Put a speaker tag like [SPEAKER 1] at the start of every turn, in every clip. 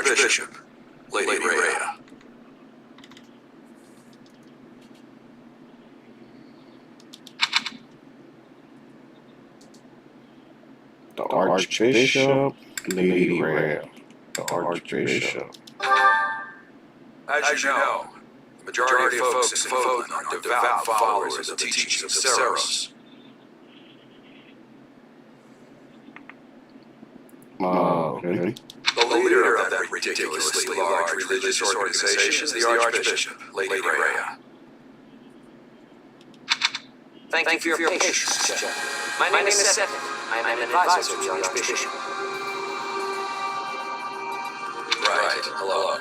[SPEAKER 1] Archbishop, Lady Rhea.
[SPEAKER 2] The Archbishop, Lady Rhea. The Archbishop.
[SPEAKER 1] As you know, the majority of folks in Fodlan are devout followers of the teachings of Seros.
[SPEAKER 2] Okay.
[SPEAKER 1] The leader of that ridiculously large religious organization is the Archbishop, Lady Rhea.
[SPEAKER 3] Thank you for your patience, General. My name is Seth. I am an advisor to the Archbishop.
[SPEAKER 1] Right, hello.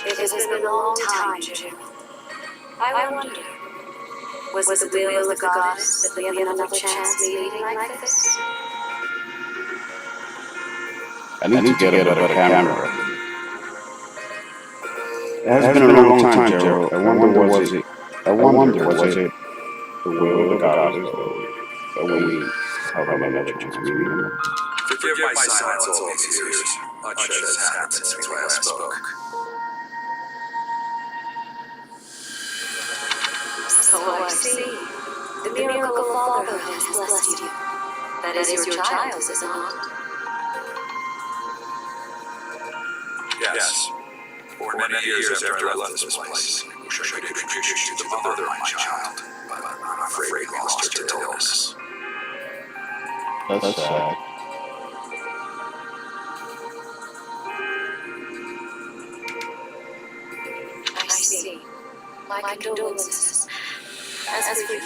[SPEAKER 4] It has been a long time, General. I wonder, was it the will of the goddess that we have another chance meeting like this?
[SPEAKER 2] I need to get a better camera. It has been a long time, Gerald. I wonder, was it the will of the goddess that we have another chance meeting them?
[SPEAKER 1] Forgive my silence all these years. Much has happened since we last spoke.
[SPEAKER 4] So I see. The miracle of fatherhood has blessed you. That is your child, is it not?
[SPEAKER 1] Yes. For many years after I left this place, I wish I could introduce you to the mother of my child, but I'm afraid we lost her to illness.
[SPEAKER 2] That's sad.
[SPEAKER 4] I see. My condolences. As for you,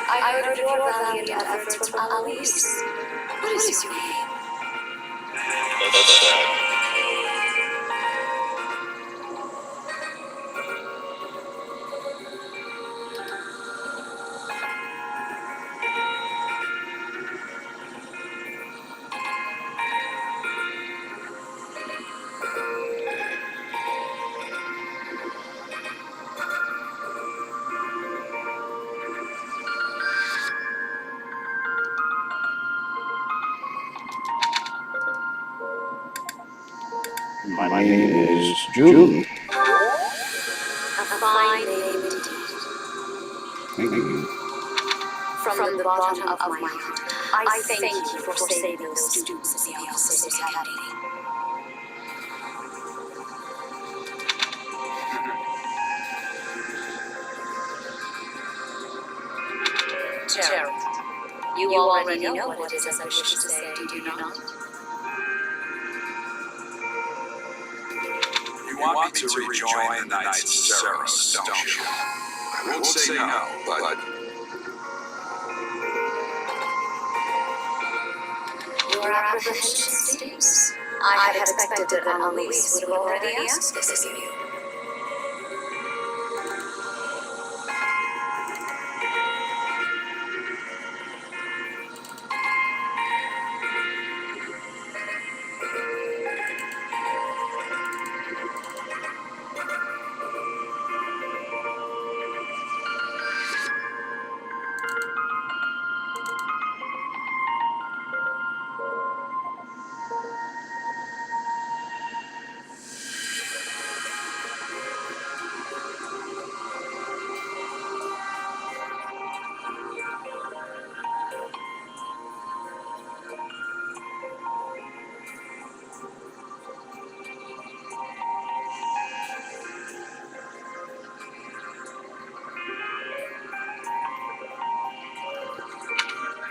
[SPEAKER 4] I heard of your valiant efforts from Eloise. What is your name?
[SPEAKER 2] That's sad. My name is June.
[SPEAKER 4] A fine name indeed.
[SPEAKER 2] Thank you.
[SPEAKER 4] From the bottom of my heart, I thank you for saving those students of the Alpha Academy. Gerald, you already know what it is I wish to say, do you not?
[SPEAKER 1] You want me to rejoin the Knights of Seros, don't you? I won't say no, but...
[SPEAKER 4] Your apprehension seems. I had expected that Eloise would have already asked this of you.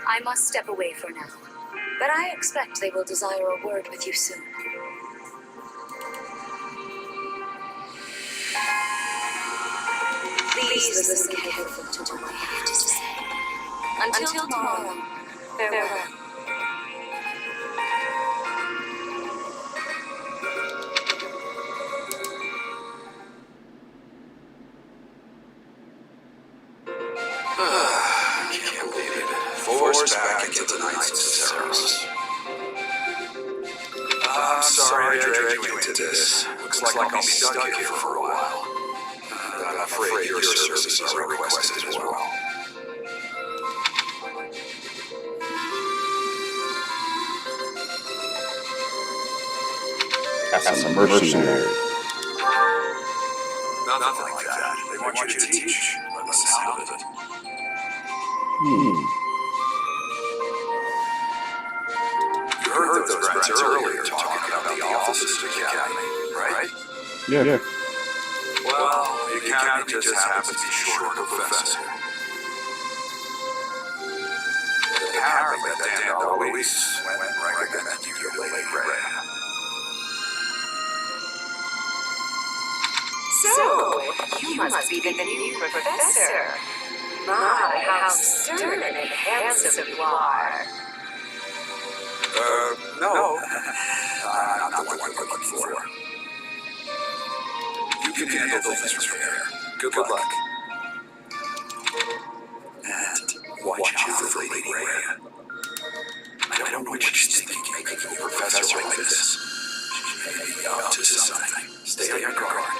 [SPEAKER 4] I must step away for now, but I expect they will desire a word with you soon. Please listen carefully to what I have to say. Until tomorrow, farewell.
[SPEAKER 1] I can't believe it. Forced back into the Knights of Ceres. I'm sorry I dragged you into this. Looks like I'll be stuck here for a while. I'm afraid your services are requested as well.
[SPEAKER 2] That's a mercenary.
[SPEAKER 1] Nothing like that. They want you to teach. By the sound of it. You heard those brats earlier talking about the officers academy, right?
[SPEAKER 2] Yeah.
[SPEAKER 1] Well, the academy just happens to be short of a professor. But apparently that damned Eloise went and recommended you to Lady Rhea.
[SPEAKER 5] So, you must be the new professor. My, how stern and handsome you are.
[SPEAKER 1] No. I'm not the one you're looking for. You can handle things from here. Good luck. And watch out for Lady Rhea. I don't know what she's thinking making you a professor like this. She may be up to something. Stay on your guard.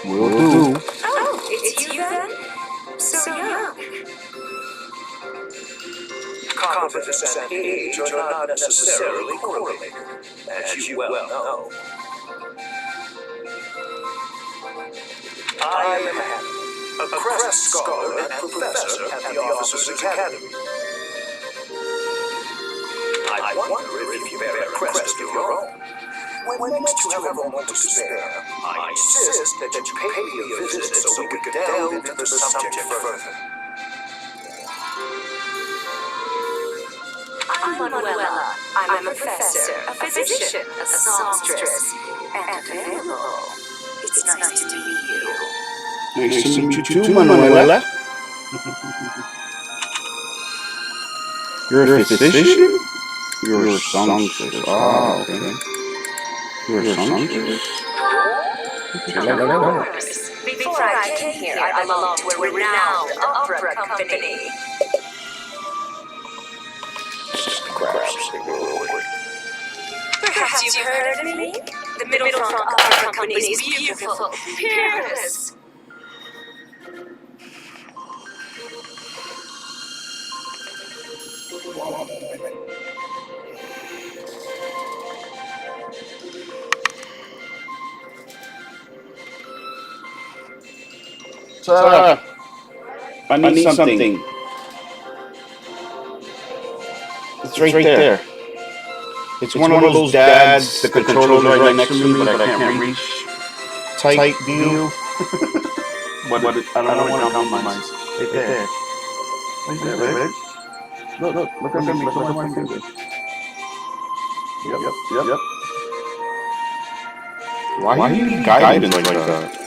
[SPEAKER 2] Will do.
[SPEAKER 5] Oh, it's you then? So young.
[SPEAKER 6] Competence and age are not necessarily correlated, as you well know. I am a crest scholar and professor at the Officers' Academy. I wonder if you bear a crest of your own. When next you have a moment to spare, I insist that you pay me a visit so we could delve into the subject further.
[SPEAKER 5] I'm Manuela. I'm a professor, a physician, a songstress, and a animal. It's nice to meet you.
[SPEAKER 2] Nice to meet you too, Manuela. You're a physician? You're a songstress. Oh, okay. You're a songstress?
[SPEAKER 5] Of course. Before I came here, I belonged to a renowned opera company. Perhaps you've heard of me? The Middle Front Opera Company's beautiful, peerless.
[SPEAKER 2] Sir, I need something. It's right there. It's one of those dads. The controller's right next to me, but I can't reach. Tight deal. But I don't know what it comes. Right there. Right there, right? Look at me. Look at my finger. Yep. Why do you need guidance like that?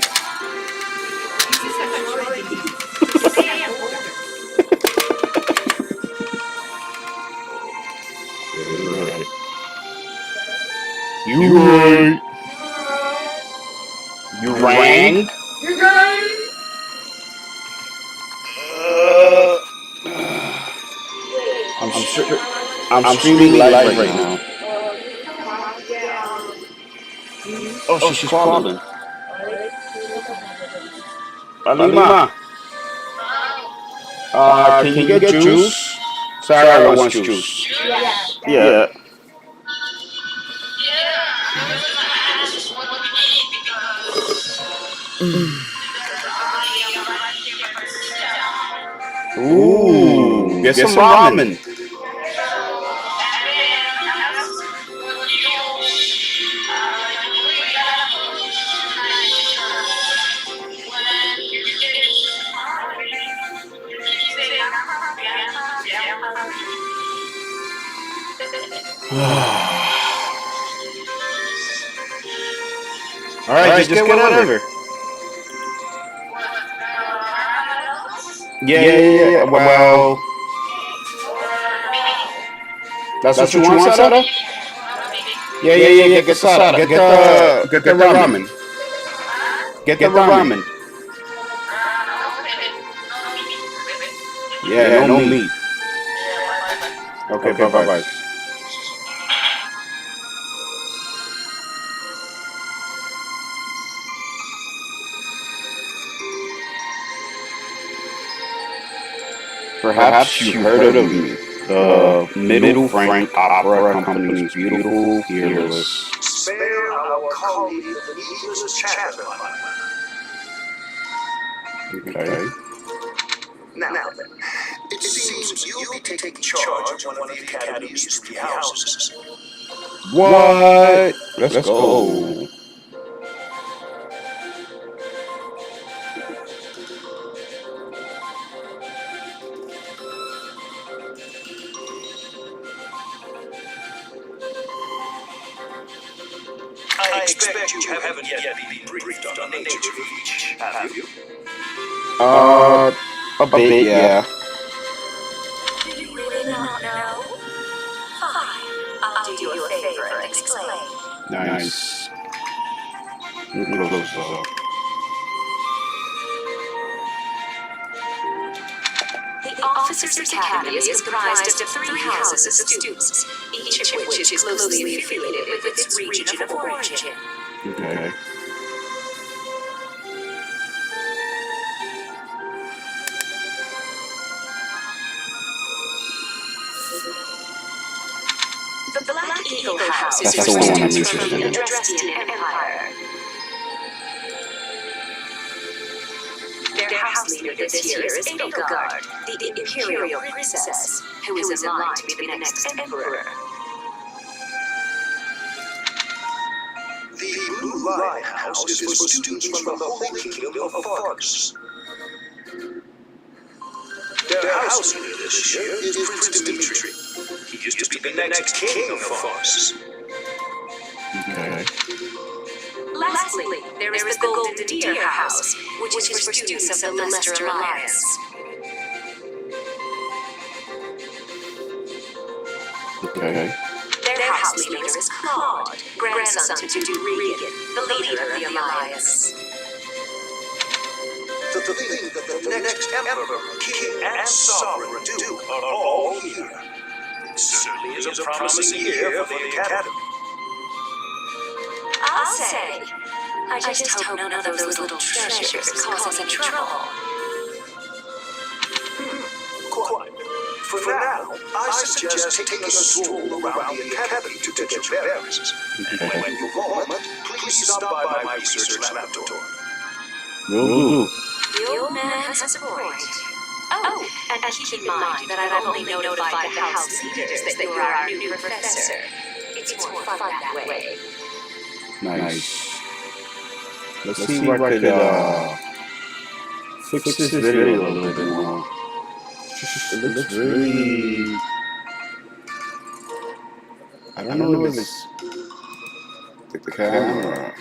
[SPEAKER 2] You right. You rang? I'm streaming live right now. Oh, she's calling. Alima. Can you get juice? Sarah wants juice. Yeah. Ooh, get some ramen. All right, just get whatever. Yeah. Well, that's what you want, Sada? Yeah. Get the Sada. Get the ramen. Get the ramen. Yeah, no meat. Okay, bye-bye. Perhaps you heard of me. The Middle Frank Opera Company's beautiful, fearless.
[SPEAKER 6] Spare our colleague the needless chatter.
[SPEAKER 2] Okay.
[SPEAKER 6] Now then, it seems you'll be taking charge of one of the Academy's 3 houses.
[SPEAKER 2] What? Let's go.
[SPEAKER 6] I expect you haven't yet been briefed on the nature of each, have you?
[SPEAKER 2] A bit, yeah.
[SPEAKER 5] Do you really not know? Fine, I'll do you a favor and explain.
[SPEAKER 2] Nice. We're close up.
[SPEAKER 5] The Officers' Academy is comprised of 3 houses of students, each of which is closely affiliated with its region of origin.
[SPEAKER 2] Okay.
[SPEAKER 5] The Black Eagle House is
[SPEAKER 2] That's
[SPEAKER 5] for
[SPEAKER 2] the one I'm
[SPEAKER 5] students from
[SPEAKER 2] interested
[SPEAKER 5] the
[SPEAKER 2] in.
[SPEAKER 5] Adrestian Empire. Their house leader this year is Edelgard, the Imperial Princess, who is in line to be the next Emperor.
[SPEAKER 6] The Blue Lion House is for students from the Holy Kingdom of Fargus. Their house leader this year is Prince Dimitri. He used to be the next king of Fargus.
[SPEAKER 2] Okay.
[SPEAKER 5] Lastly, there is the Golden Deer House, which is for students of the Leicester Alliance.
[SPEAKER 2] Okay.
[SPEAKER 5] Their house leader is Claude, grandson to Duke Regan, the leader of the Alliance.
[SPEAKER 6] To think that the next Emperor, King, and Sovereign Duke are all here. It certainly is a promising year for the Academy.
[SPEAKER 5] I'll say, I just hope none of those little treasures cause any trouble.
[SPEAKER 6] Quite. For now, I suggest taking a stroll around the Academy to get your bearings. And when you want, please stop by my research laboratory.
[SPEAKER 2] Will do.
[SPEAKER 5] The old man has a point. Oh, and keep in mind that I've only notified the house leaders that you are our new professor. It's more fun that way.
[SPEAKER 2] Nice. Let's see if I could fix this video a little bit more. It looks really... I don't know if it's the camera,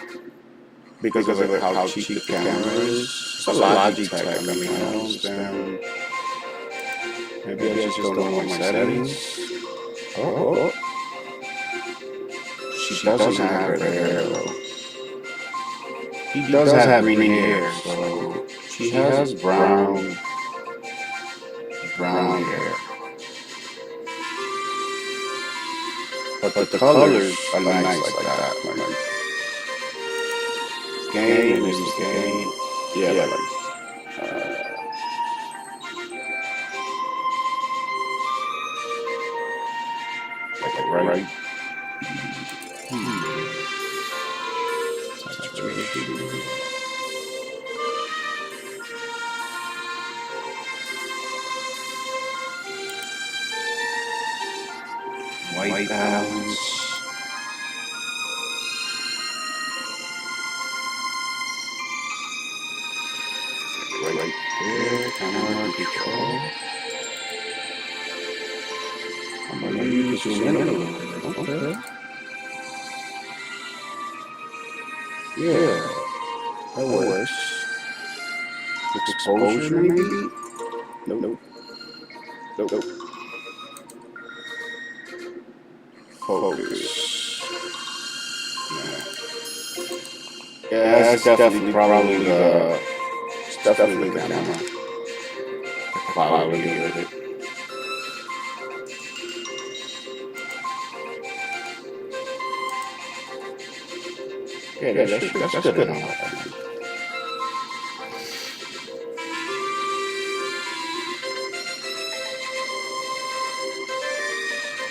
[SPEAKER 2] because of how cheap the camera is. It's a Logitech, I mean, I don't understand. Maybe I just don't know my settings. Oh. She doesn't have red hair though. He does have green hair, so she has brown hair. But the colors are nice like that. Like Gain is Gain. Yeah, like right. White balance. Right there, camera control. I'm gonna use zoom in a little bit. Okay. Yeah, that works. Exposure maybe? Nope. Focus. Yeah, that's definitely probably the camera. quality of it. Yeah, that's good enough.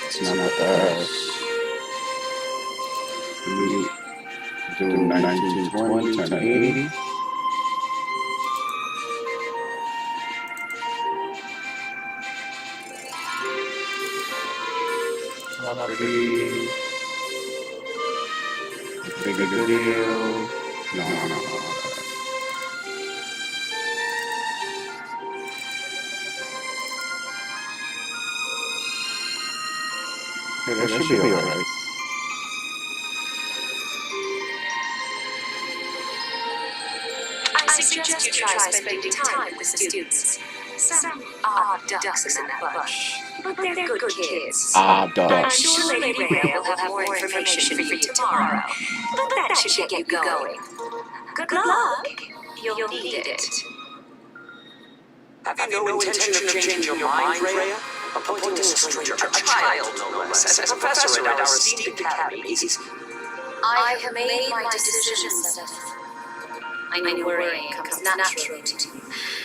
[SPEAKER 2] It's not the best. We do 1920, 1080. Property. Bigger video. No. Yeah, that should be alright.
[SPEAKER 5] I suggest you try spending time with the students. Some odd ducks in that bunch, but they're good kids.
[SPEAKER 2] Ah,
[SPEAKER 5] I'm
[SPEAKER 2] ducks.
[SPEAKER 5] sure Lady Rhea will have more information for you tomorrow, but that should get you going. Good luck. You'll need it.
[SPEAKER 3] Have you no intention of changing your mind, Rhea? Appointing a stranger, a child no less, as a professor at our esteemed academy is...
[SPEAKER 4] I have made my decision, Seth. I know worrying comes naturally to you.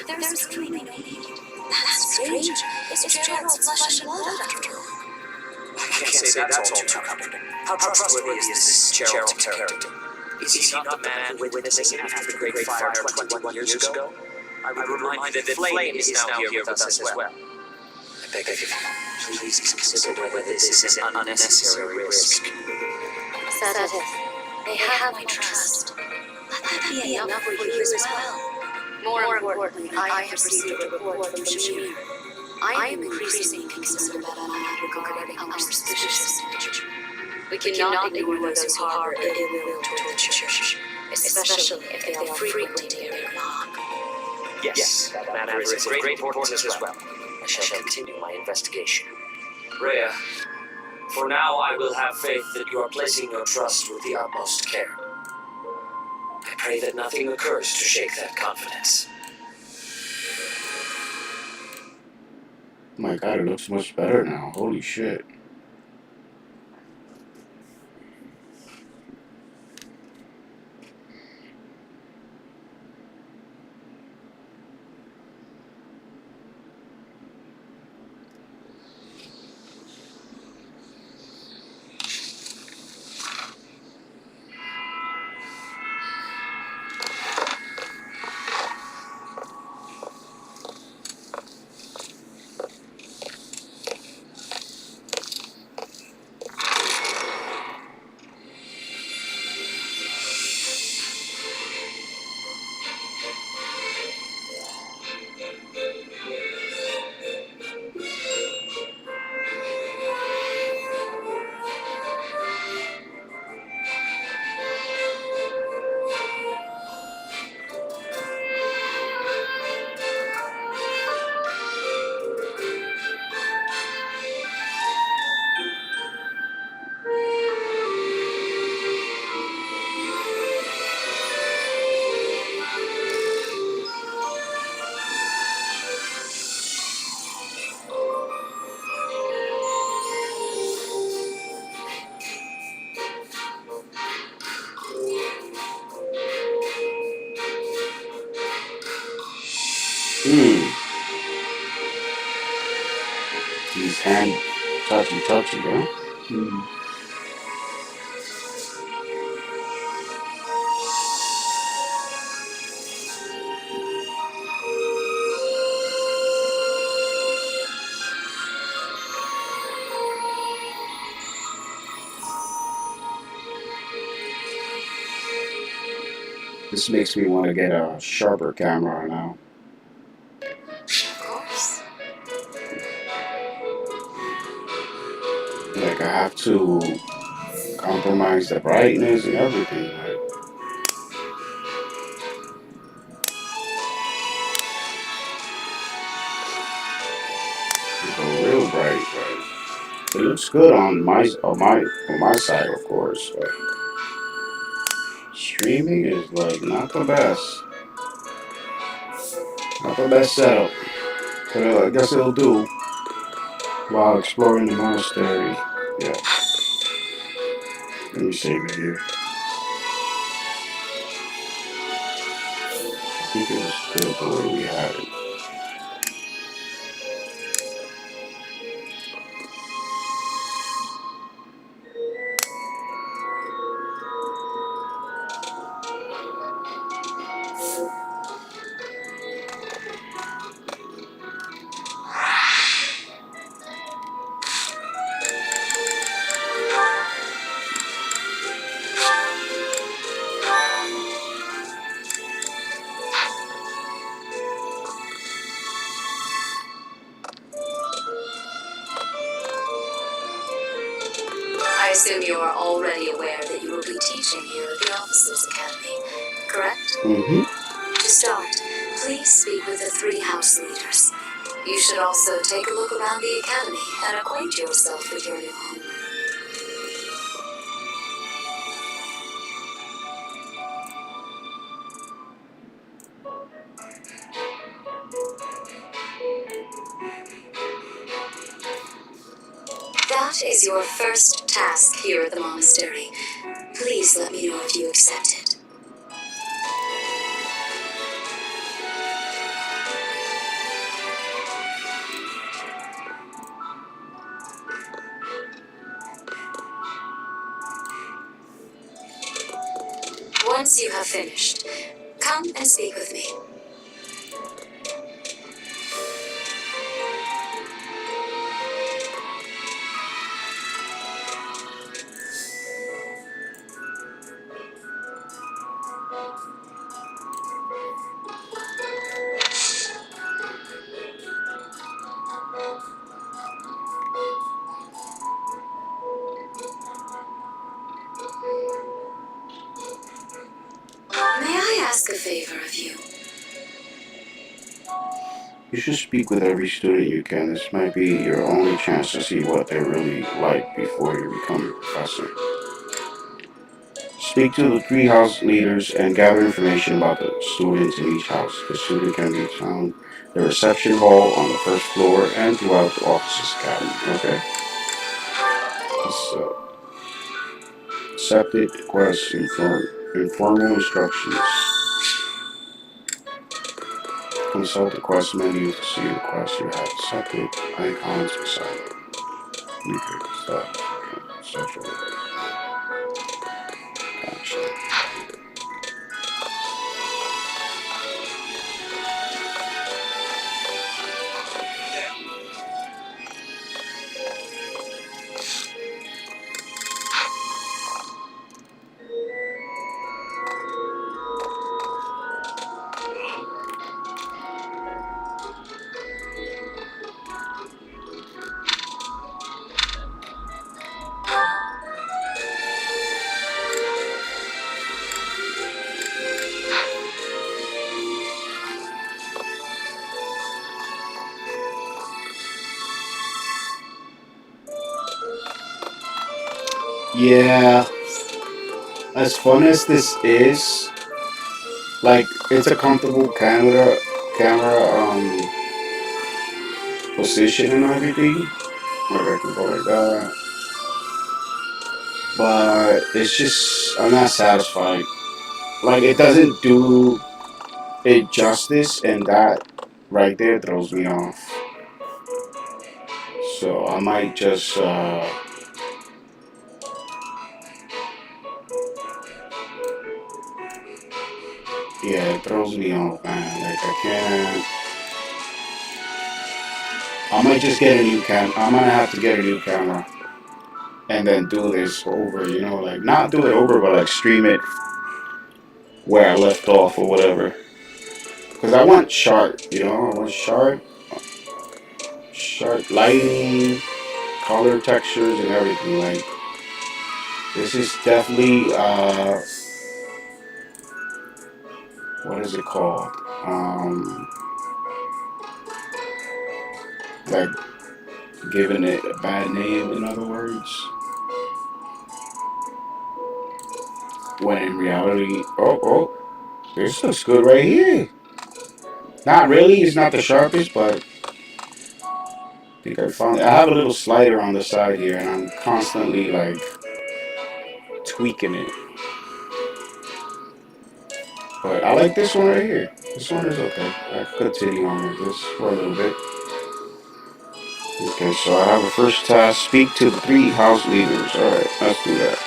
[SPEAKER 4] There's truly no need. That stranger is Gerald's flesh and blood, after all.
[SPEAKER 3] I can't say that's all too comforting. How trustworthy is this Gerald's character? Is he not the man who witnessed after the Great Fire 21 years ago? I would remind you that Flame is now here with us as well. I beg of you, please consider whether this is an unnecessary risk.
[SPEAKER 4] Seth, they have my trust. Let that be enough for you as well. More importantly, I have received a report from Shamir. I am increasingly concerned about a matter regarding our suspicious signature. We cannot ignore those who harbor ill will toward the church, especially if they are frequently near their knock.
[SPEAKER 3] Yes, that matter is of great importance as well. I shall continue my investigation. Rhea, for now I will have faith that you are placing your trust with the utmost care. I pray that nothing occurs to shake that confidence.
[SPEAKER 2] My God, it looks much better now. Holy shit. These hand touchy, huh? This makes me want to get a sharper camera now.
[SPEAKER 4] Of course.
[SPEAKER 2] Like, I have to compromise the brightness and everything. Like, go real bright, but it looks good on my side, of course. But streaming is like not the best setup. But I guess it'll do while exploring the monastery. Yeah. Let me save it here. I think it was still the way we had it.
[SPEAKER 4] I assume you are already aware that you will be teaching here at the Officers Academy, correct?
[SPEAKER 2] Mm-hmm.
[SPEAKER 4] To start, please speak with the 3 house leaders. You should also take a look around the academy and acquaint yourself with your new home. That is your first task here at the monastery. Please let me know if you accept it. Once you have finished, come and speak with me. May I ask a favor of you?
[SPEAKER 2] You should speak with every student you can. This might be your only chance to see what they're really like before you become a professor. Speak to the 3 house leaders and gather information about the students in each house. The student can be found in the reception hall on the first floor and throughout the Officers Academy. Okay? This, accepted requests, informal instructions. Consult the quest menu to see the quest you have accepted. Icons beside it. Okay, stop. Social. Gotcha. Yeah, as fun as this is, like it's a comfortable camera position and everything. Like I can go like that, but it's just I'm not satisfied. Like it doesn't do it justice, and that right there throws me off. So I might just yeah, it throws me off, man. Like I can't. I might just get a new cam. I'm gonna have to get a new camera and then do this over. You know, like not do it over, but like stream it where I left off or whatever. Because I want sharp. You know, I want sharp lighting, color textures, and everything. Like this is definitely what is it called? Like giving it a bad name. In other words, when in reality, this looks good right here. Not really. It's not the sharpest, but think I found it. I have a little slider on the side here, and I'm constantly like tweaking it. But I like this one right here. This one is okay. I could continue on with this for a little bit. Okay, so I have a first task. Speak to the 3 house leaders. Alright, let's do that.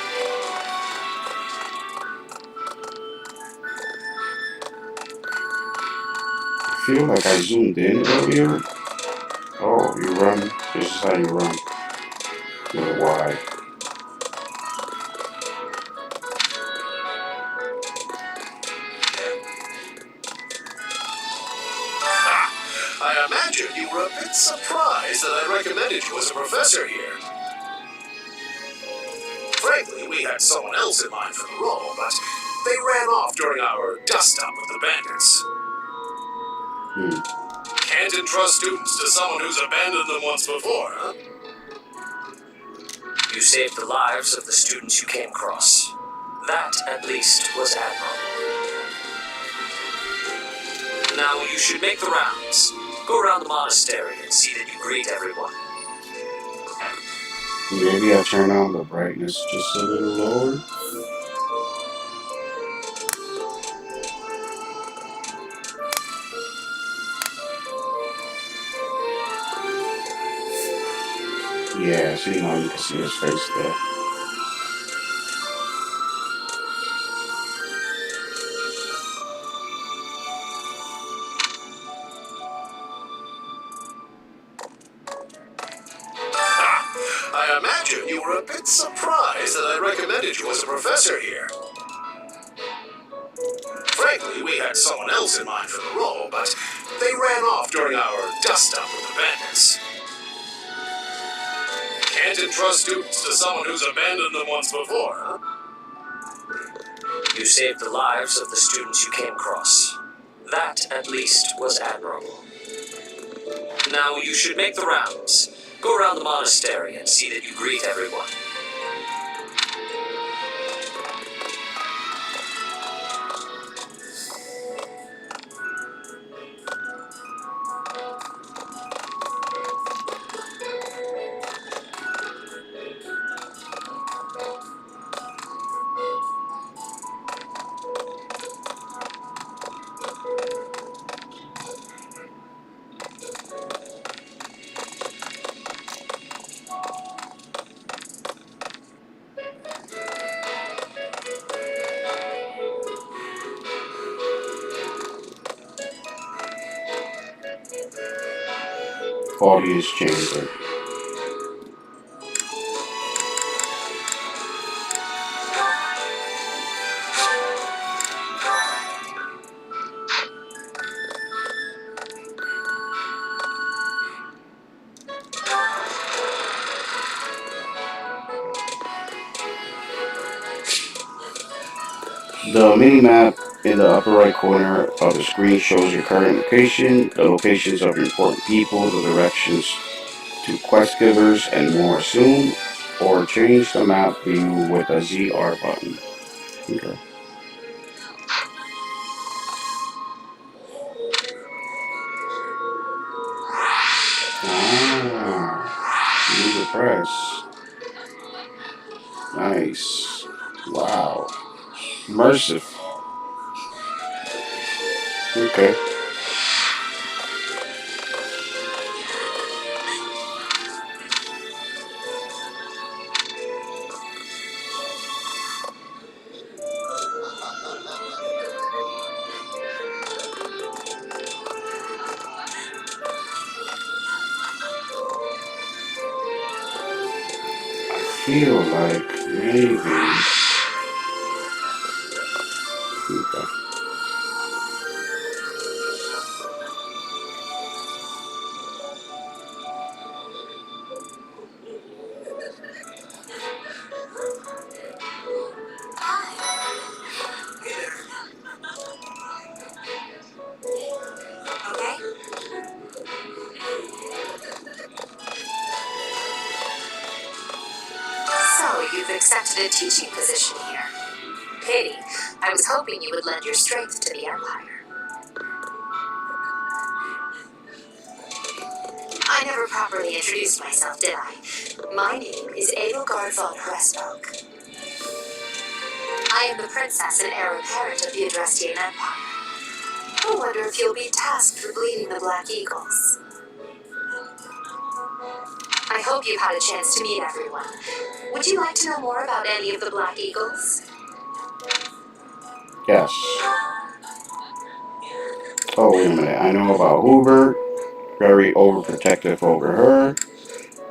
[SPEAKER 2] I feel like I zoomed in earlier. Oh, you run. This is how you run. With a Y.
[SPEAKER 6] I imagine you were a bit surprised that I recommended you as a professor here. Frankly, we had someone else in mind for the role, but they ran off during our dust-up with the bandits. Can't entrust students to someone who's abandoned them once before, huh?
[SPEAKER 3] You saved the lives of the students you came across. That, at least, was admirable. Now you should make the rounds. Go around the monastery and see that you greet everyone.
[SPEAKER 2] Maybe I turn on the brightness just a little lower. Yeah, so you know you can see his face there.
[SPEAKER 6] I imagine you were a bit surprised that I recommended you as a professor here. Frankly, we had someone else in mind for the role, but they ran off during our dust-up with the bandits. Can't entrust students to someone who's abandoned them once before, huh?
[SPEAKER 3] You saved the lives of the students you came across. That, at least, was admirable. Now you should make the rounds. Go around the monastery and see that you greet everyone.
[SPEAKER 2] Audience chamber. The mini-map in the upper right corner of the screen shows your current location, the locations of important people, the directions to quest givers, and more. Zoom or change the map view with a ZR button. Okay. Use the press. Nice. Wow. Immersive. Okay. I feel like maybe. Okay.
[SPEAKER 5] Okay? So, you've accepted a teaching position here. Pity. I was hoping you would lend your strength to the Empire.
[SPEAKER 4] I never properly introduced myself, did I? My name is Edelgard von Hrestok. I am the princess and heir apparent of the Adrestian Empire. I wonder if you'll be tasked with leading the Black Eagles. I hope you've had a chance to meet everyone. Would you like to know more about any of the Black Eagles?
[SPEAKER 2] Yes. Oh, wait a minute. I know about Hubert. Very overprotective over her.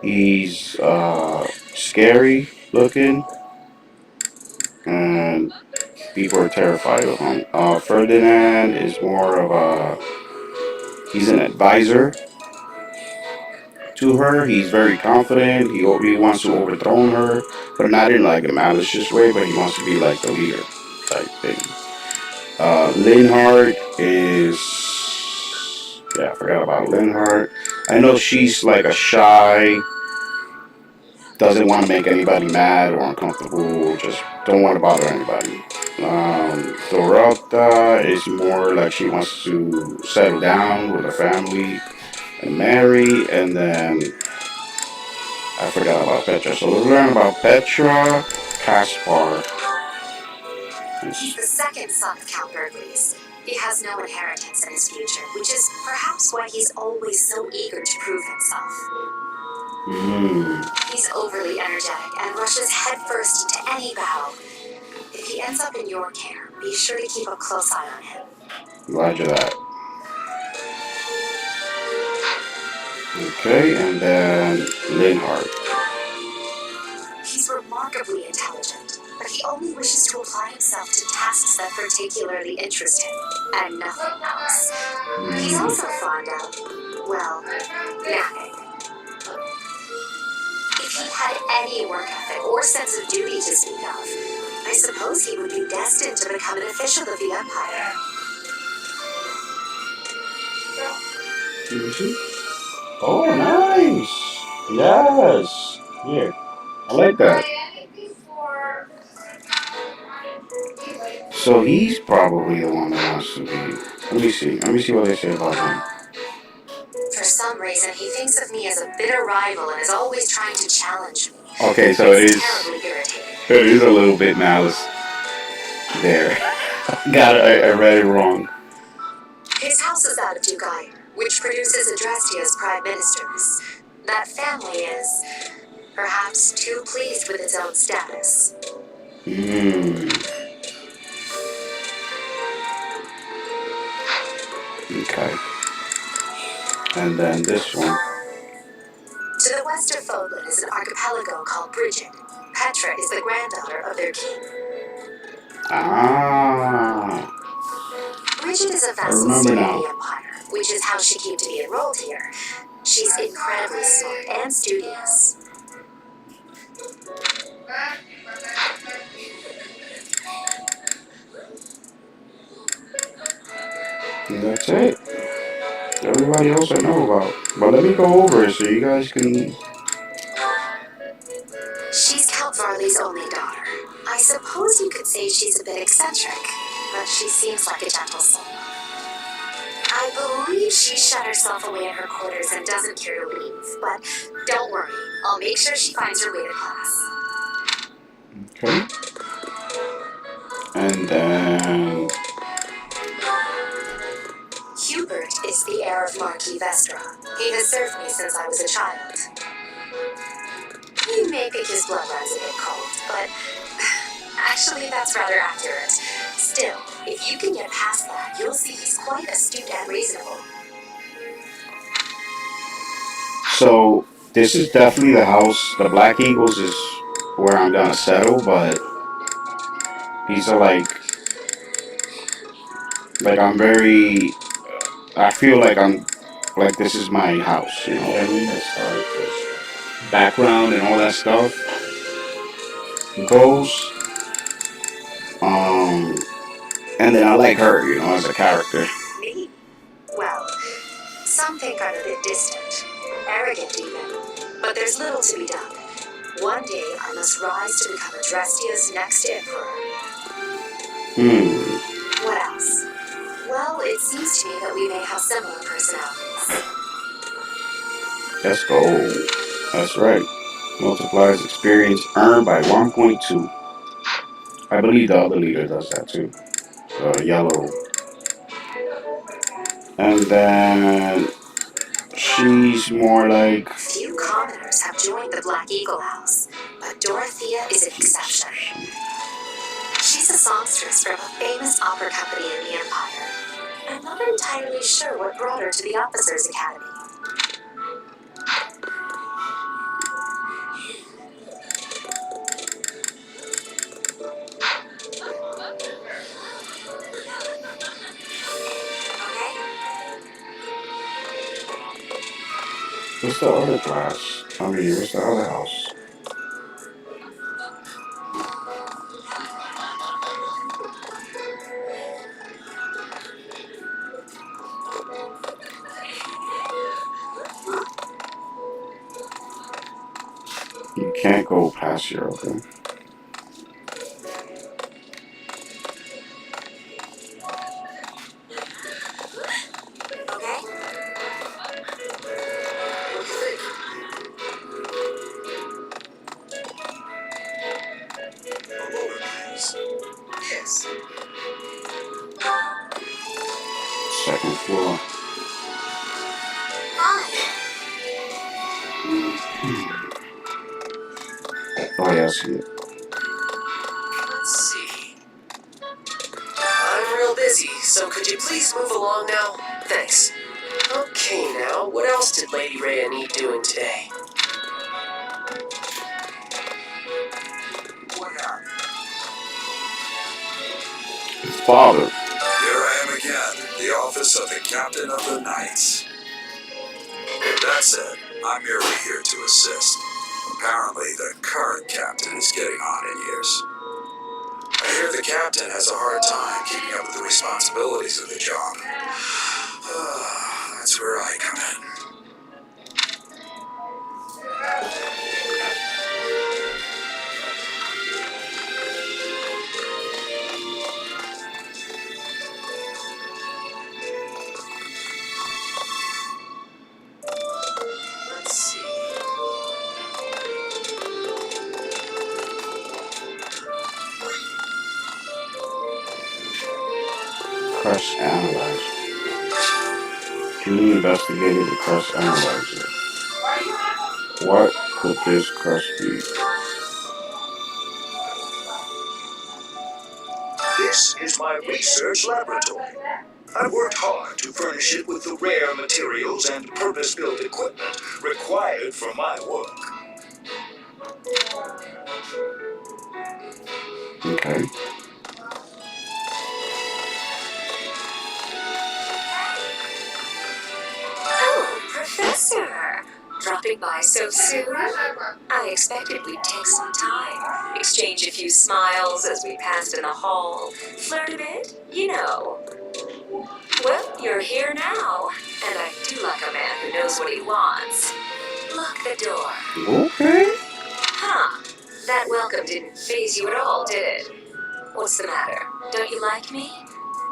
[SPEAKER 2] He's scary looking. And people are terrified of him. Ferdinand is more of a... He's an advisor to her. He's very confident. He wants to overthrow her, but not in like a malicious way. But he wants to be like the leader type thing. Linhardt is, yeah, I forgot about Linhardt. I know she's like a shy, doesn't want to make anybody mad or uncomfortable. Just don't want to bother anybody. Dorota is more like she wants to settle down with her family and marry, and then I forgot about Petra. So let's learn about Petra Kaspar.
[SPEAKER 4] He's the second son of Count Berglis. He has no inheritance in his future, which is perhaps why he's always so eager to prove himself. He's overly energetic and rushes headfirst into any battle. If he ends up in your care, be sure to keep a close eye on him.
[SPEAKER 2] Roger that. Okay, and then Linhardt.
[SPEAKER 4] He's remarkably intelligent, but he only wishes to apply himself to tasks that particularly interest him, and nothing else. He's also fond of, well, napping. If he had any work ethic or sense of duty to speak of, I suppose he would be destined to become an official of the Empire.
[SPEAKER 2] Oh, nice! Yes! Here. I like that. So he's probably the one that wants to be. Let me see. Let me see what they say about him.
[SPEAKER 4] For some reason, he thinks of me as a bitter rival and is always trying to challenge me.
[SPEAKER 2] Okay, so it
[SPEAKER 4] terribly irritating.
[SPEAKER 2] it is a little bit malice there. Got it. I read it wrong.
[SPEAKER 4] His house is that of Dugai, which produces Adrestia's prime ministers. That family is perhaps too pleased with its own status.
[SPEAKER 2] Okay. And then this one.
[SPEAKER 4] To the west of Fodlan is an archipelago called Bridget. Petra is the granddaughter of their king.
[SPEAKER 2] Ah.
[SPEAKER 4] Bridget is a vassal state of the Empire, which is how she came to be enrolled here. She's incredibly smart and studious.
[SPEAKER 2] And that's it. Everybody else I know about. But let me go over it so you guys can...
[SPEAKER 4] She's Count Varley's only daughter. I suppose you could say she's a bit eccentric, but she seems like a gentle soul. I believe she shut herself away in her quarters and doesn't care to leave, but don't worry, I'll make sure she finds her way to class.
[SPEAKER 2] Okay. And then...
[SPEAKER 4] Hubert is the heir of Marquis Vestra. He has served me since I was a child. You may think his blood runs a bit cold, but actually that's rather accurate. Still, if you can get past that, you'll see he's quite astute and reasonable.
[SPEAKER 2] So, this is definitely the house. The Black Eagles is where I'm gonna settle, but these are like I'm very... I feel like I'm... Like this is my house, you know what I mean? As far as this background and all that stuff goes. And then I like her, you know, as a character.
[SPEAKER 4] Me? Well, some think I'm a bit distant, arrogant even, but there's little to be done. One day I must rise to become Adrestia's next emperor. What else? Well, it seems to me that we may have similar personalities.
[SPEAKER 2] Let's go. That's right. Multiplies experience earned by 1.2. I believe the other leader does that too. The yellow. And then she's more like.
[SPEAKER 5] Few commoners have joined the Black Eagle House, but Dorothea is an exception. She's a songstress from a famous opera company in the Empire. I'm not entirely sure what brought her to the Officers' Academy. Okay?
[SPEAKER 2] What's the other class? I mean, what's the other house? You can't go past here, okay?
[SPEAKER 3] Okay? What do you think? A moment, please. Yes.
[SPEAKER 2] Second floor. Oh, yeah, I see it.
[SPEAKER 3] Let's see. I'm real busy, so could you please move along now? Thanks. Okay, now, what else did Lady Rhea need doing today? What happened?
[SPEAKER 2] His father.
[SPEAKER 1] Here I am again, the office of the Captain of the Knights. With that said, I'm merely here to assist. Apparently, the current captain is getting on in years. I hear the captain has a hard time keeping up with the responsibilities of the job. That's where I come in.
[SPEAKER 3] Let's see.
[SPEAKER 2] Crush analyzer. He investigated the crush analyzer. What could this crush be?
[SPEAKER 6] This is my research laboratory. I've worked hard to furnish it with the rare materials and purpose-built equipment required for my work.
[SPEAKER 2] Okay.
[SPEAKER 5] Oh, Professor! Dropping by so soon? I expected we'd take some time, exchange a few smiles as we passed in the hall, flirt a bit, you know. Well, you're here now, and I do like a man who knows what he wants. Lock the door.
[SPEAKER 2] Okay.
[SPEAKER 5] Huh. That welcome didn't faze you at all, did it? What's the matter? Don't you like me?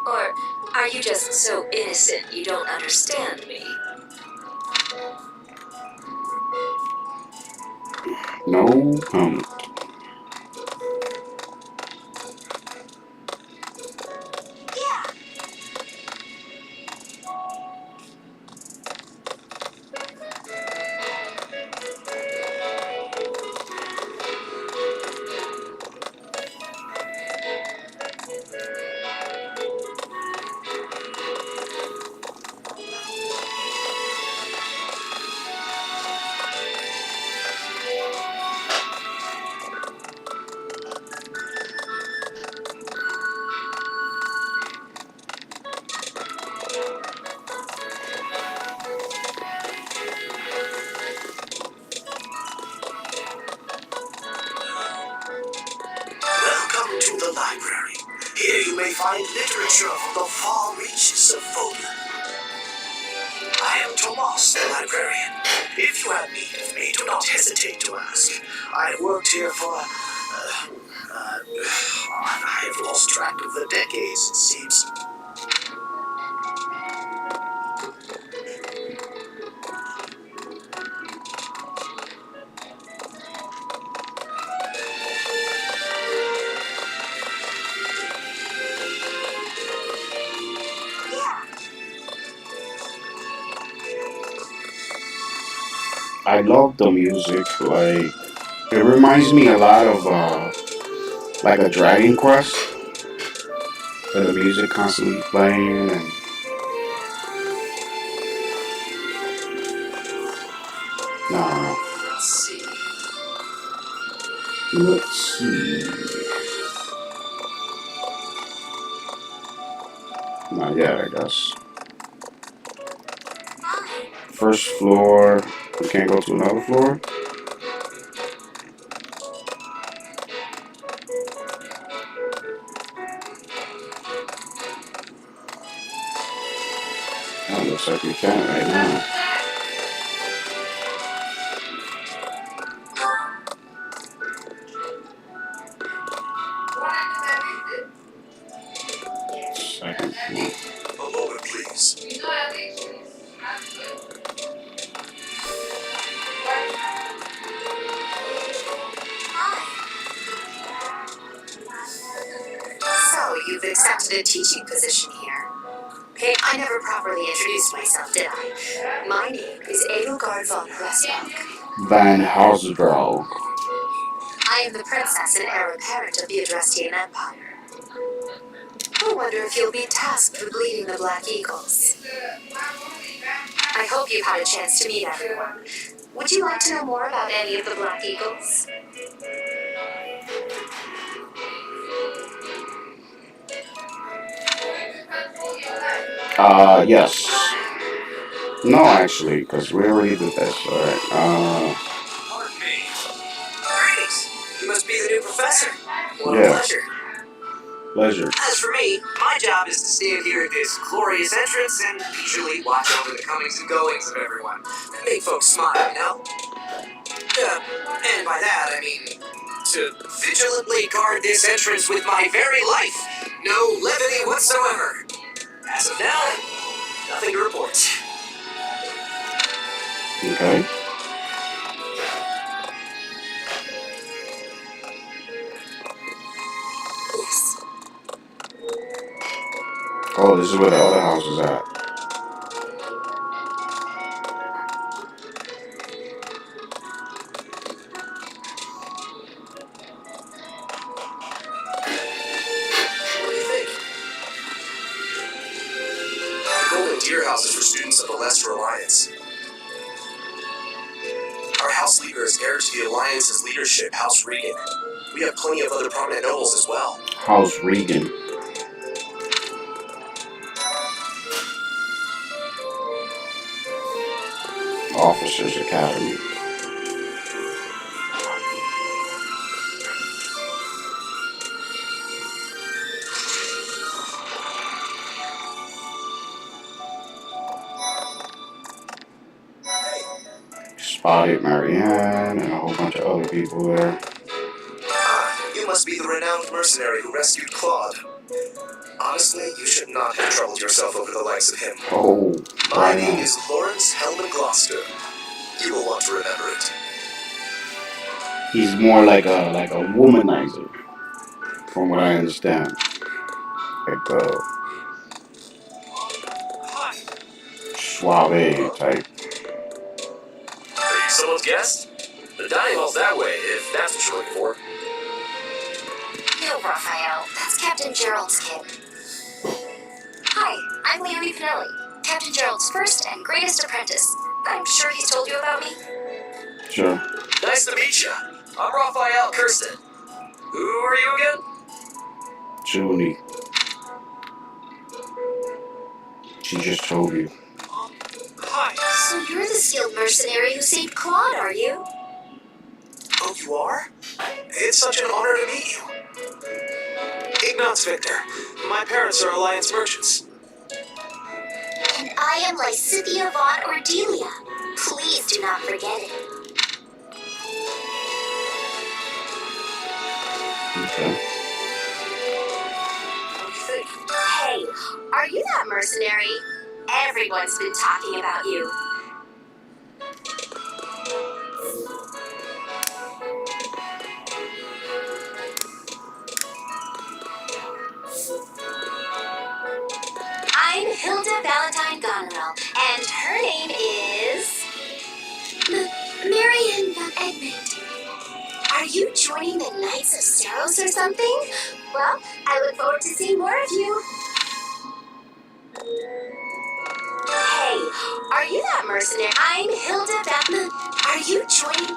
[SPEAKER 5] Or are you just so innocent you don't understand me?
[SPEAKER 2] No comment.
[SPEAKER 6] Welcome to the library. Here you may find literature from the far reaches of Voda. I am Tomas, the librarian. If you have need of me, do not hesitate to ask. I've worked here for, I have lost track of the decades, it seems.
[SPEAKER 2] I love the music. Like it reminds me a lot of like a Dragon Quest, where the music constantly playing and nah.
[SPEAKER 3] Let's see.
[SPEAKER 2] Let's see. Not yet, I guess. First floor. We can't go to another floor. That looks like we can right now. Second floor.
[SPEAKER 6] A moment, please.
[SPEAKER 5] So, you've accepted a teaching position here. Hey, I never properly introduced myself, did I? My name is Edelgard von Pressbach.
[SPEAKER 2] Van Hausbrow.
[SPEAKER 5] I am the princess and heir apparent of the Adrestian Empire. I wonder if you'll be tasked with leading the Black Eagles. I hope you've had a chance to meet everyone. Would you like to know more about any of the Black Eagles?
[SPEAKER 2] Yes. No, actually, because we already did this. Alright.
[SPEAKER 3] Pardon me. Greetings. You must be the new professor. What a
[SPEAKER 2] Yeah.
[SPEAKER 3] pleasure.
[SPEAKER 2] Pleasure.
[SPEAKER 3] As for me, my job is to stand here at this glorious entrance and leisurely watch over the comings and goings of everyone. Make folks smile, you know? And by that, I mean to vigilantly guard this entrance with my very life. No levity whatsoever. As of now, nothing to report.
[SPEAKER 2] Okay.
[SPEAKER 5] Yes.
[SPEAKER 2] Oh, this is where the other house is at.
[SPEAKER 6] What do you think? The Golden Deer House is for students of the Lester Alliance. Our house leader is heir to the Alliance's leadership, House Regan. We have plenty of other prominent nobles as well.
[SPEAKER 2] House Regan. Officers Academy. Spotted Marianne and a whole bunch of other people there.
[SPEAKER 6] Ah, you must be the renowned mercenary who rescued Claude. Honestly, you should not have troubled yourself over the likes of him.
[SPEAKER 2] Oh,
[SPEAKER 6] My
[SPEAKER 2] why
[SPEAKER 6] name
[SPEAKER 2] not?
[SPEAKER 6] is Lawrence Hellman Gloucester. You will want to remember it.
[SPEAKER 2] He's more like a womanizer, from what I understand. Like a
[SPEAKER 3] Hi.
[SPEAKER 2] suave type.
[SPEAKER 6] Are you someone's guest? The dining hall's that way, if that's what you're looking for.
[SPEAKER 5] No, Raphael. That's Captain Gerald's kid. Hi, I'm Leonie Pinelli, Captain Gerald's first and greatest apprentice. I'm sure he's told you about me.
[SPEAKER 2] Sure.
[SPEAKER 6] Nice to meet you. I'm Raphael Kirsten. Who are you again?
[SPEAKER 2] Junie. She just told you.
[SPEAKER 3] Hi.
[SPEAKER 5] So you're the skilled mercenary who saved Claude, are you?
[SPEAKER 6] Oh, you are? It's such an honor to meet you. Ignatz Victor. My parents are Alliance merchants.
[SPEAKER 5] And I am Lysithia von Ordelia. Please do not forget it.
[SPEAKER 2] Okay.
[SPEAKER 6] What do you think?
[SPEAKER 5] Hey, are you that mercenary? Everyone's been talking about you. I'm Hilda Valentine Goneril, and her name is... joining the Knights of Saros or something? Well, I look forward to seeing more of you. Hey, are you that mercenary? I'm Hilda Batman. Are you joining?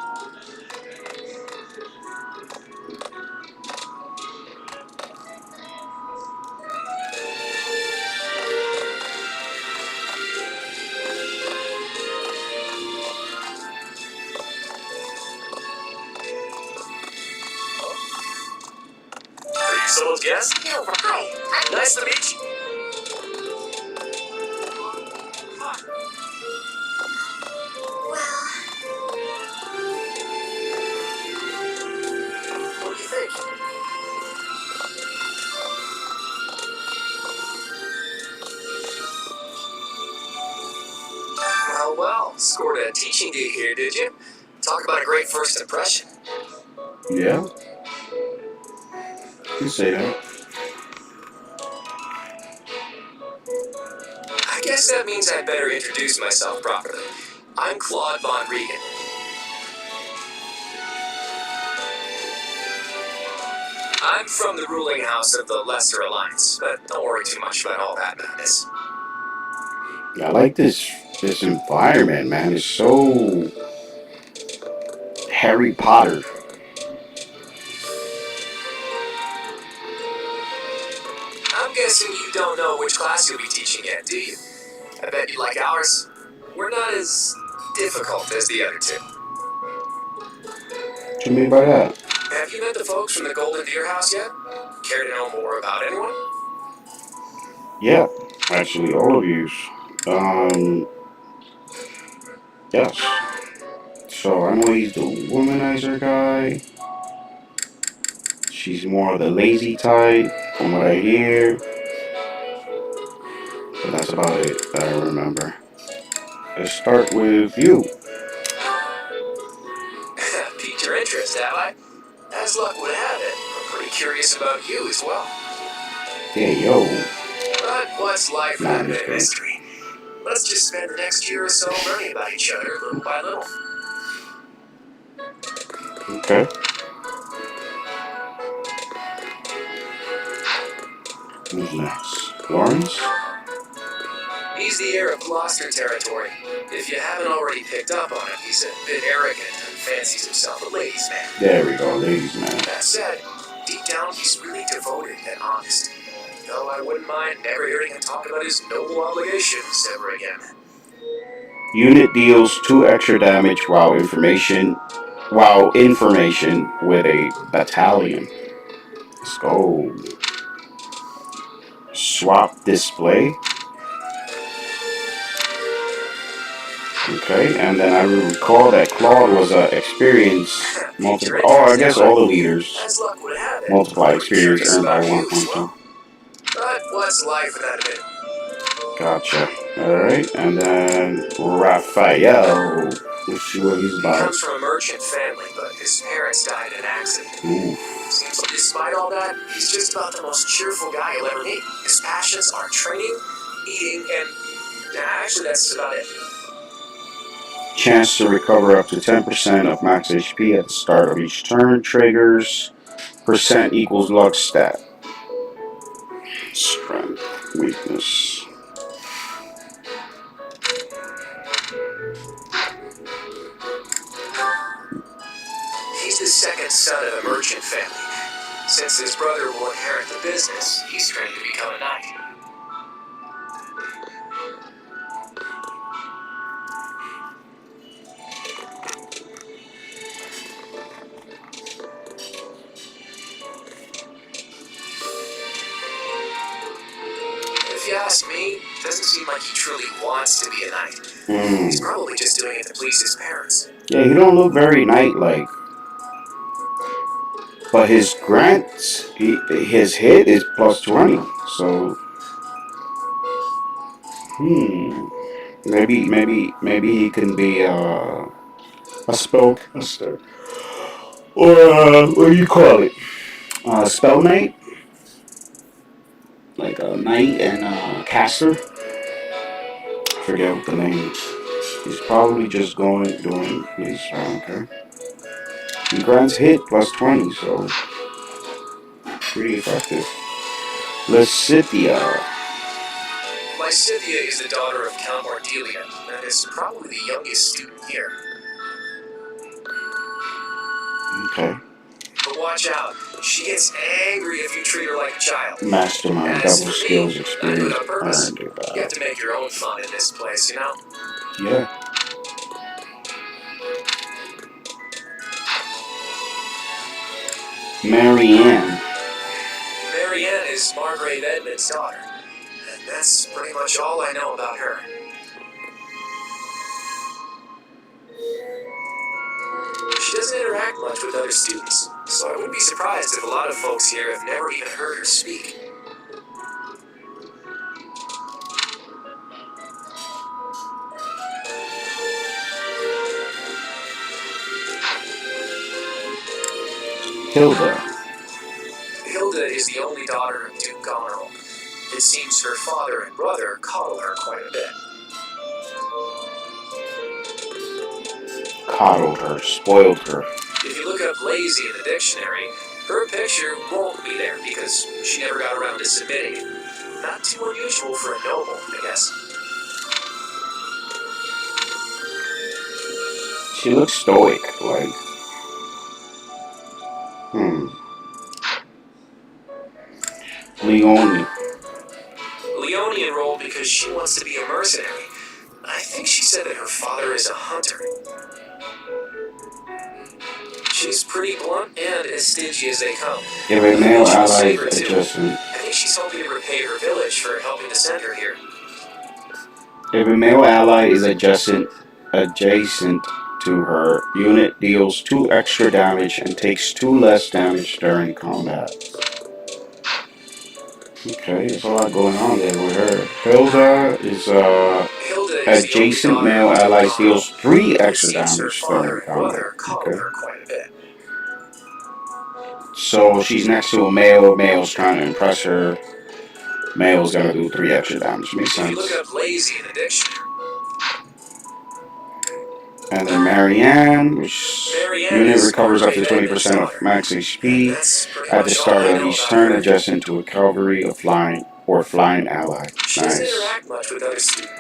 [SPEAKER 3] Are you someone's guest?
[SPEAKER 5] No, hi.
[SPEAKER 3] Nice to meet you.
[SPEAKER 5] Well,
[SPEAKER 3] What do you think? Well, scored a teaching gig here, did you? Talk about a great first impression.
[SPEAKER 2] Yeah. You say that.
[SPEAKER 3] I guess that means I better introduce myself properly. I'm Claude Von Regan. I'm from the ruling house of the Lesser Alliance, but don't worry too much about all that madness.
[SPEAKER 2] I like this environment, man. It's so Harry Potter.
[SPEAKER 3] I'm guessing you don't know which class you'll be teaching yet, do you? I bet you like ours. We're not as difficult as the other two.
[SPEAKER 2] What you mean by that?
[SPEAKER 3] Have you met the folks from the Golden Deer House yet? Care to know more about anyone?
[SPEAKER 2] Yeah, actually, all of you. Yes. So I know he's the womanizer guy. She's more of the lazy type, from what I hear. But that's about it that I remember. Let's start with you.
[SPEAKER 3] Piqued your interest, have I? As luck would have it, I'm pretty curious about you as well.
[SPEAKER 2] Yeah, yo.
[SPEAKER 3] But what's life
[SPEAKER 2] Nah,
[SPEAKER 3] without a
[SPEAKER 2] I'm
[SPEAKER 3] bit
[SPEAKER 2] just
[SPEAKER 3] of
[SPEAKER 2] kidding.
[SPEAKER 3] mystery? Let's just spend the next year or so learning about each other little by little.
[SPEAKER 2] Okay. Who's next? Lawrence?
[SPEAKER 3] He's the heir of Gloucester territory. If you haven't already picked up on it, he's a bit arrogant and fancies himself a ladies' man.
[SPEAKER 2] There we go, ladies man.
[SPEAKER 3] That said, deep down he's really devoted and honest. Though I wouldn't mind never hearing him talk about his noble obligations ever again.
[SPEAKER 2] Unit deals 2 extra damage while information with a battalion. Let's go. Swap display. Okay, and then I recall that Claude was experienced multiple. Oh, I guess all the leaders
[SPEAKER 3] As luck would have it,
[SPEAKER 2] multiply
[SPEAKER 3] I'm
[SPEAKER 2] experience
[SPEAKER 3] curious
[SPEAKER 2] earned by
[SPEAKER 3] about you as
[SPEAKER 2] 1.2.
[SPEAKER 3] well. But what's life without a bit?
[SPEAKER 2] Gotcha. Alright, and then Raphael. Let's see what he's
[SPEAKER 3] He
[SPEAKER 2] about.
[SPEAKER 3] comes from a merchant family, but his parents died in an accident.
[SPEAKER 2] Ooh.
[SPEAKER 3] Seems like despite all that, he's just about the most cheerful guy you'll ever meet. His passions are training, eating, and actually that's about it.
[SPEAKER 2] Chance to recover up to 10% of max HP at the start of each turn. Triggers. Percent equals luck stat. Strength. Weakness.
[SPEAKER 3] He's the second son of a merchant family. Since his brother will inherit the business, he's trained to become a knight. If you ask me, it doesn't seem like he truly wants to be a knight. He's probably just doing it to please his parents.
[SPEAKER 2] Yeah, he don't look very knight-like. But his grants, his hit is plus 20. So, maybe he can be a spellcaster, or what do you call it? Spell knight, like a knight and a caster. I forget what the name is. He's probably just doing his okay. And grants hit plus 20, so pretty effective. Lysithea.
[SPEAKER 7] Lysithea is the daughter of Count Ardelia, and is probably the youngest student here.
[SPEAKER 2] Okay.
[SPEAKER 7] But watch out, she gets angry if you treat her like a child.
[SPEAKER 2] Mastermind,
[SPEAKER 7] As
[SPEAKER 2] double
[SPEAKER 7] for
[SPEAKER 2] skills,
[SPEAKER 7] me, I do
[SPEAKER 2] experience
[SPEAKER 7] it on purpose.
[SPEAKER 2] earned.
[SPEAKER 7] You have to make your own fun in this place, you know?
[SPEAKER 2] Yeah. Marianne.
[SPEAKER 7] Marianne is Margrave Edmund's daughter, and that's pretty much all I know about her. She doesn't interact much with other students, so I wouldn't be surprised if a lot of folks here have never even heard her speak.
[SPEAKER 2] Hilda.
[SPEAKER 7] Hilda is the only daughter of Duke Goneril. It seems her father and brother coddle her quite a bit.
[SPEAKER 2] Coddled her, spoiled her.
[SPEAKER 7] If you look up lazy in the dictionary, her picture won't be there because she never got around to submitting it. Not too unusual for a noble, I guess.
[SPEAKER 2] She looks stoic, like. Leone.
[SPEAKER 7] Leone enrolled because she wants to be a mercenary. I think she said that her father is a hunter. She's pretty blunt and as stingy as they come.
[SPEAKER 2] If a male
[SPEAKER 7] She'll
[SPEAKER 2] ally
[SPEAKER 7] save her
[SPEAKER 2] is
[SPEAKER 7] too.
[SPEAKER 2] adjacent.
[SPEAKER 7] I think she's hoping to repay her village for helping to send her here.
[SPEAKER 2] If a male ally is adjacent to her, unit deals 2 extra damage and takes 2 less damage during combat. Okay, there's a lot going on there with her. Hilda is adjacent male allies deals 3 extra damage during combat. Okay. So she's next to a male, male's trying to impress her. Male's gonna do 3 extra damage, makes
[SPEAKER 7] If you
[SPEAKER 2] sense.
[SPEAKER 7] look up lazy in the dictionary.
[SPEAKER 2] And then Marianne, which unit recovers up to 20% of max HP at the start of each turn, adjacent to a cavalry, a flying ally.
[SPEAKER 7] She doesn't
[SPEAKER 2] Nice.
[SPEAKER 7] interact much with other students.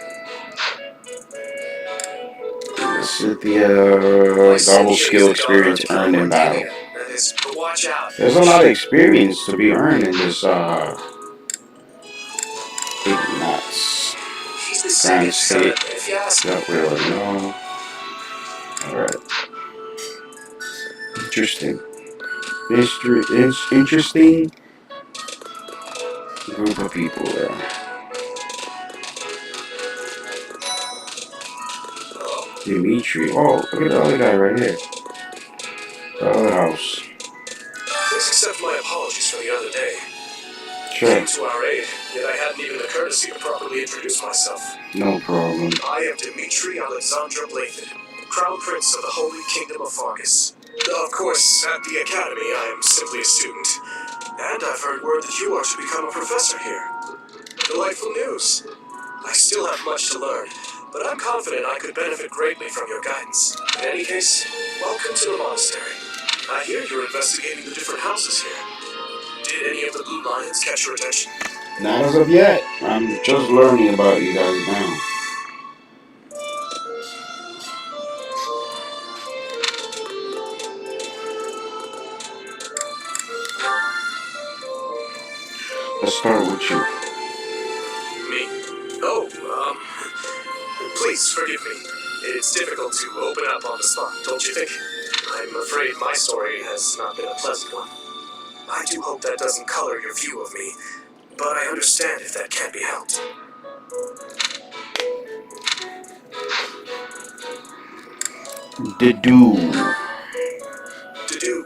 [SPEAKER 2] Lysithea, double skill experience earned in battle.
[SPEAKER 7] But watch out.
[SPEAKER 2] There's a lot of experience to be earned in this Ignatz.
[SPEAKER 7] He's the second son,
[SPEAKER 2] State
[SPEAKER 7] if you ask me.
[SPEAKER 2] that we already know. Alright. Interesting. It's interesting group of people there. Dimitri. Oh, look at the other guy right here. The other house.
[SPEAKER 7] Please accept my apologies for the other day.
[SPEAKER 2] Sure.
[SPEAKER 7] Came to our aid, yet I hadn't even the courtesy to properly introduce myself.
[SPEAKER 2] No problem.
[SPEAKER 7] I am Dimitri Alexandra Blathed, Crown Prince of the Holy Kingdom of Fargus. Of course, at the Academy, I am simply a student. And I've heard word that you are to become a professor here. Delightful news. I still have much to learn, but I'm confident I could benefit greatly from your guidance. In any case, welcome to the monastery. I hear you're investigating the different houses here. Did any of the Blue Lions catch your attention?
[SPEAKER 2] Not as of yet. I'm just learning about you guys now. Let's start with you.
[SPEAKER 7] Me? Oh, please forgive me. It's difficult to open up on the spot, don't you think? I'm afraid my story has not been a pleasant one. I do hope that doesn't color your view of me, but I understand if that can't be helped. Dedu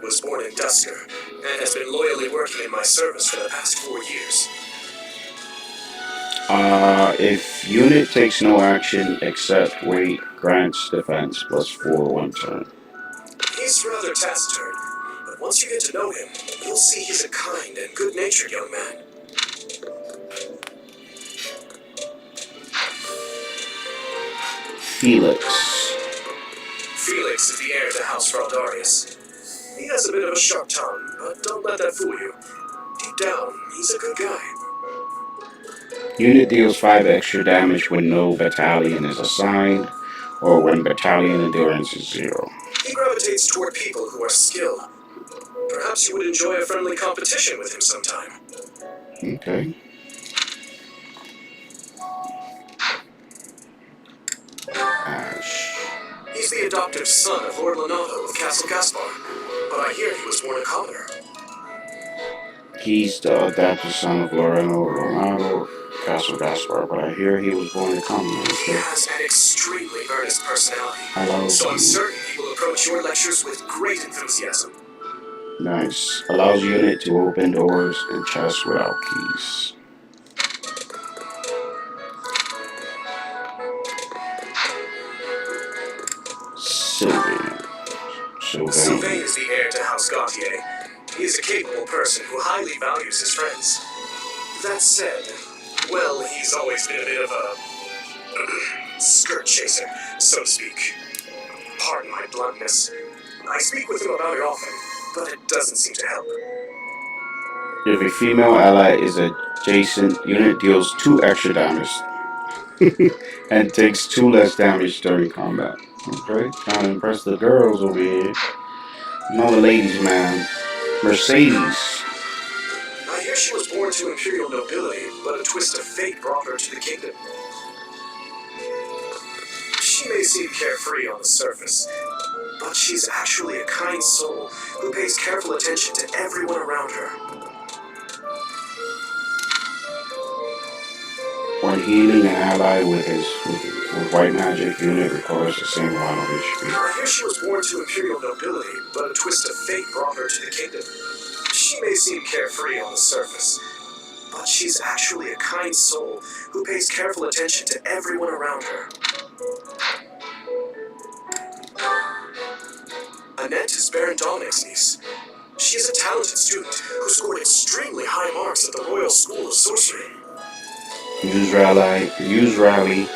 [SPEAKER 7] was born in Dusker, and has been loyally working in my service for the past 4 years.
[SPEAKER 2] If unit takes no action except wait, grants defense plus 4 1 turn.
[SPEAKER 7] He's rather taciturn, but once you get to know him, you'll see he's a kind and good-natured young man.
[SPEAKER 2] Felix.
[SPEAKER 7] Felix is the heir to House Fraldarius. He has a bit of a sharp tongue, but don't let that fool you. Deep down, he's a good guy.
[SPEAKER 2] Unit deals 5 extra damage when no battalion is assigned, or when battalion endurance is 0.
[SPEAKER 7] He gravitates toward people who are skilled. Perhaps you would enjoy a friendly competition with him sometime.
[SPEAKER 2] Okay. Ash.
[SPEAKER 7] He's the adoptive son of Lord Lenato of Castle Gaspar, but I hear he was born a commoner.
[SPEAKER 2] He's the adopted son of Loreno Ronaldo, Castle Gaspar, but I hear he was born in Common.
[SPEAKER 7] He has an extremely earnest personality,
[SPEAKER 2] Allows
[SPEAKER 7] so I'm
[SPEAKER 2] you.
[SPEAKER 7] certain he will approach your lectures with great enthusiasm.
[SPEAKER 2] Nice. Allows unit to open doors and chests without keys. Sylvain.
[SPEAKER 7] Sylvain is the heir to House Gautier. He is a capable person who highly values his friends. That said, well, he's always been a bit of a skirt chaser, so to speak. Pardon my bluntness. I speak with him about it often, but it doesn't seem to help.
[SPEAKER 2] If a female ally is adjacent, unit deals 2 extra damage and takes 2 less damage during combat. Okay, trying to impress the girls over here. No, the ladies, man. Mercedes.
[SPEAKER 7] I hear she was born to imperial nobility, but a twist of fate brought her to the kingdom. She may seem carefree on the surface, but she's actually a kind soul who pays careful attention to everyone around her.
[SPEAKER 2] When healing an ally with white magic, unit requires the same amount of HP.
[SPEAKER 7] I hear she was born to imperial nobility, but a twist of fate brought her to the kingdom. She may seem carefree on the surface, but she's actually a kind soul who pays careful attention to everyone around her. Annette is Baron Dominic's niece. She is a talented student who scored extremely high marks at the Royal School of Sorcery.
[SPEAKER 2] Use rally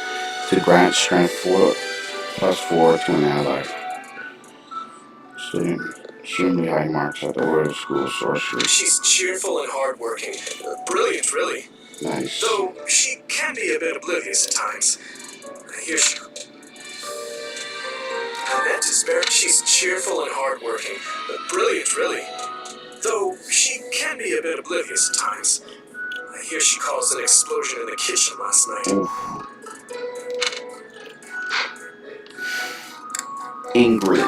[SPEAKER 2] to grant strength 4+4 to an ally. Student extremely high marks at the Royal School of Sorcery.
[SPEAKER 7] She's cheerful and hardworking. Brilliant, really.
[SPEAKER 2] Nice.
[SPEAKER 7] Though she can be a bit oblivious at times. Here she... Annette is Baron. She's cheerful and hardworking. Brilliant, really. Though she can be a bit oblivious at times. I hear she caused an explosion in the kitchen last night.
[SPEAKER 2] Oof. Ingrid.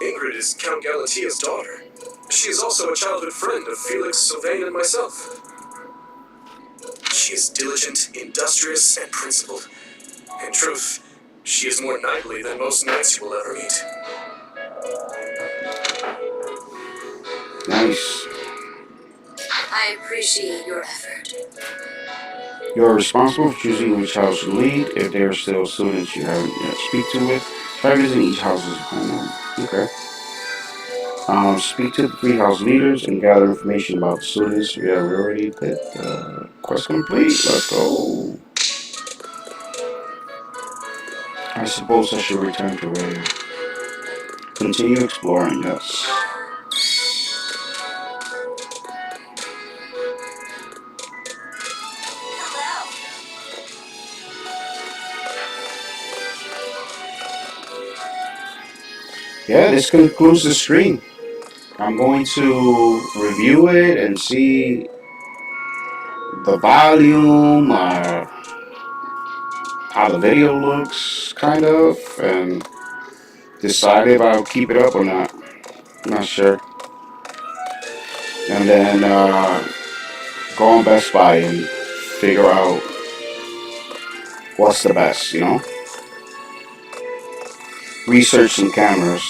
[SPEAKER 7] Ingrid is Count Galantia's daughter. She is also a childhood friend of Felix, Sylvain, and myself. She is diligent, industrious, and principled. In truth, she is more knightly than most knights you will ever meet.
[SPEAKER 2] Nice.
[SPEAKER 5] I appreciate your effort.
[SPEAKER 2] You are responsible for choosing which house to lead. If there are still students you haven't yet speak to with, try visiting each house's homeroom. Okay. Speak to the 3 house leaders and gather information about the students. Yeah, we already did quest complete. Let's go. I suppose I should return to Ray. Continue exploring, yes. Yeah, this concludes the stream. I'm going to review it and see the volume, how the video looks, kind of, and decide if I'll keep it up or not. I'm not sure. And then go on Best Buy and figure out what's the best, you know? Research some cameras,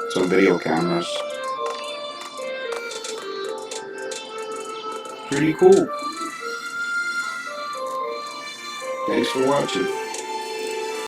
[SPEAKER 2] some video cameras. Pretty cool. Thanks for watching.